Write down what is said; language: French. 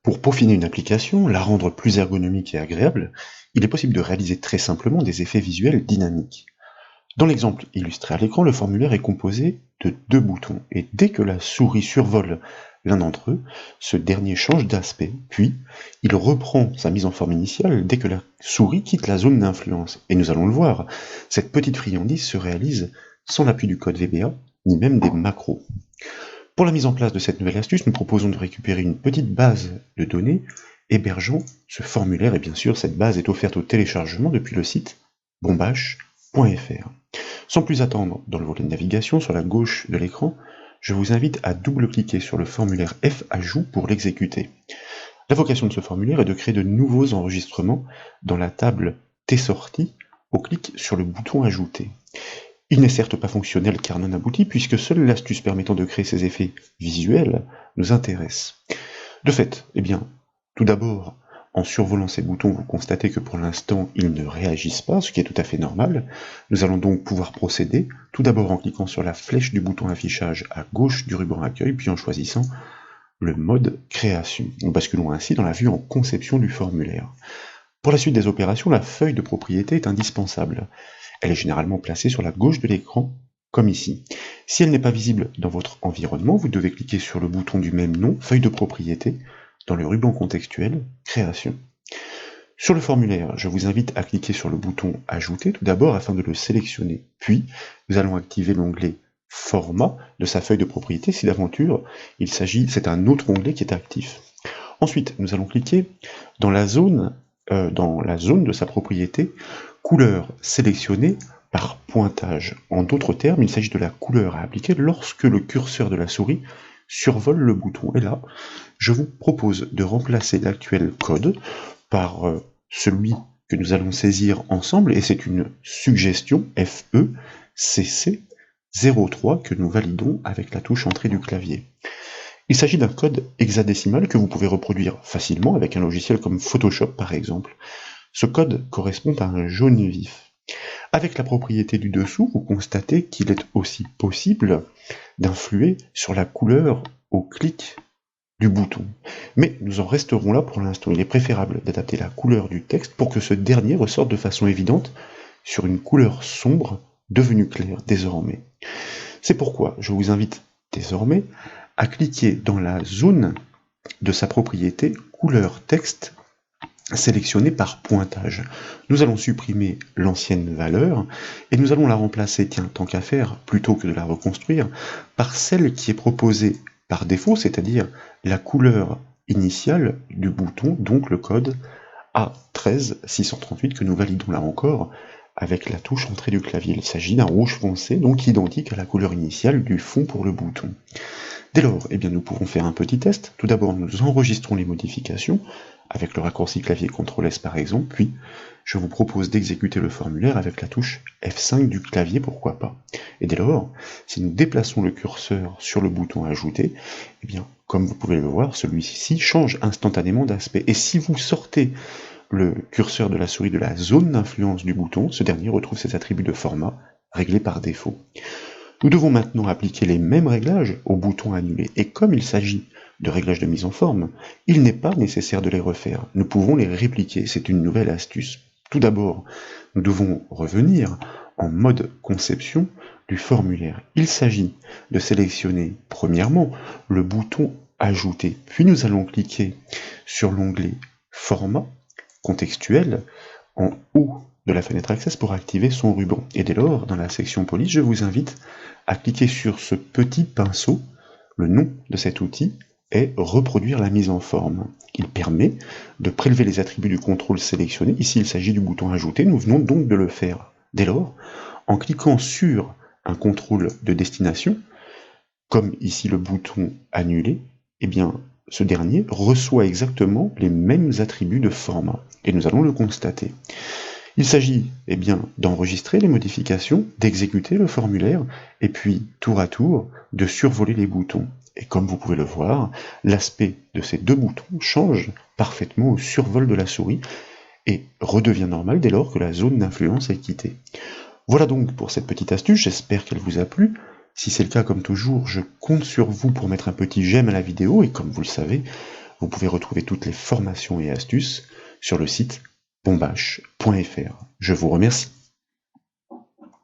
Pour peaufiner une application, la rendre plus ergonomique et agréable, il est possible de réaliser très simplement des effets visuels dynamiques. Dans l'exemple illustré à l'écran, le formulaire est composé de deux boutons, et dès que la souris survole l'un d'entre eux, ce dernier change d'aspect, puis il reprend sa mise en forme initiale dès que la souris quitte la zone d'influence. Et nous allons le voir, cette petite friandise se réalise sans l'appui du code VBA, ni même des macros. Pour la mise en place de cette nouvelle astuce, nous proposons de récupérer une petite base de données hébergeant ce formulaire, et bien sûr cette base est offerte au téléchargement depuis le site bombache.fr. Sans plus attendre, dans le volet de navigation sur la gauche de l'écran, je vous invite à double-cliquer sur le formulaire F-Ajout pour l'exécuter. La vocation de ce formulaire est de créer de nouveaux enregistrements dans la table T-sortie au clic sur le bouton Ajouter. Il n'est certes pas fonctionnel car non abouti, puisque seule l'astuce permettant de créer ces effets visuels nous intéresse. De fait, tout d'abord, en survolant ces boutons, vous constatez que pour l'instant, ils ne réagissent pas, ce qui est tout à fait normal. Nous allons donc pouvoir procéder, tout d'abord en cliquant sur la flèche du bouton affichage à gauche du ruban accueil, puis en choisissant le mode création. Nous basculons ainsi dans la vue en conception du formulaire. Pour la suite des opérations, la feuille de propriété est indispensable. Elle est généralement placée sur la gauche de l'écran, comme ici. Si elle n'est pas visible dans votre environnement, vous devez cliquer sur le bouton du même nom, feuille de propriété, dans le ruban contextuel, création. Sur le formulaire, je vous invite à cliquer sur le bouton Ajouter tout d'abord afin de le sélectionner. Puis, nous allons activer l'onglet Format de sa feuille de propriété si d'aventure c'est un autre onglet qui est actif. Ensuite, nous allons cliquer dans la zone de sa propriété couleur sélectionnée par pointage. En d'autres termes, il s'agit de la couleur à appliquer lorsque le curseur de la souris survole le bouton. Et là, je vous propose de remplacer l'actuel code par celui que nous allons saisir ensemble, et c'est une suggestion FECC03 que nous validons avec la touche entrée du clavier. Il s'agit d'un code hexadécimal que vous pouvez reproduire facilement avec un logiciel comme Photoshop par exemple. Ce code correspond à un jaune vif. Avec la propriété du dessous, vous constatez qu'il est aussi possible d'influer sur la couleur au clic du bouton. Mais nous en resterons là pour l'instant. Il est préférable d'adapter la couleur du texte pour que ce dernier ressorte de façon évidente sur une couleur sombre devenue claire désormais. C'est pourquoi je vous invite désormais à cliquer dans la zone de sa propriété couleur texte sélectionnée par pointage. Nous allons supprimer l'ancienne valeur et nous allons la remplacer, tant qu'à faire, plutôt que de la reconstruire, par celle qui est proposée par défaut, c'est-à-dire la couleur initiale du bouton, donc le code A13638 que nous validons là encore avec la touche entrée du clavier. Il s'agit d'un rouge foncé, donc identique à la couleur initiale du fond pour le bouton. Dès lors, nous pouvons faire un petit test. Tout d'abord, nous enregistrons les modifications, avec le raccourci clavier CTRL-S par exemple, puis je vous propose d'exécuter le formulaire avec la touche F5 du clavier, pourquoi pas. Et dès lors, si nous déplaçons le curseur sur le bouton Ajouter, comme vous pouvez le voir, celui-ci change instantanément d'aspect. Et si vous sortez le curseur de la souris de la zone d'influence du bouton, ce dernier retrouve ses attributs de format réglés par défaut. Nous devons maintenant appliquer les mêmes réglages au bouton annulé, et comme il s'agit de réglages de mise en forme, il n'est pas nécessaire de les refaire. Nous pouvons les répliquer, c'est une nouvelle astuce. Tout d'abord, nous devons revenir en mode conception du formulaire. Il s'agit de sélectionner premièrement le bouton Ajouter, puis nous allons cliquer sur l'onglet Format contextuel en haut de la fenêtre Access pour activer son ruban. Et dès lors, dans la section police, je vous invite à cliquer sur ce petit pinceau. Le nom de cet outil est reproduire la mise en forme. Il permet de prélever les attributs du contrôle sélectionné. Ici, il s'agit du bouton Ajouter. Nous venons donc de le faire. Dès lors, en cliquant sur un contrôle de destination, comme ici le bouton Annuler, ce dernier reçoit exactement les mêmes attributs de format. Et nous allons le constater. Il s'agit d'enregistrer les modifications, d'exécuter le formulaire, et puis, tour à tour, de survoler les boutons. Et comme vous pouvez le voir, l'aspect de ces deux boutons change parfaitement au survol de la souris, et redevient normal dès lors que la zone d'influence est quittée. Voilà donc pour cette petite astuce, j'espère qu'elle vous a plu. Si c'est le cas, comme toujours, je compte sur vous pour mettre un petit j'aime à la vidéo, et comme vous le savez, Vous pouvez retrouver toutes les formations et astuces sur le site bombache.fr. Je vous remercie.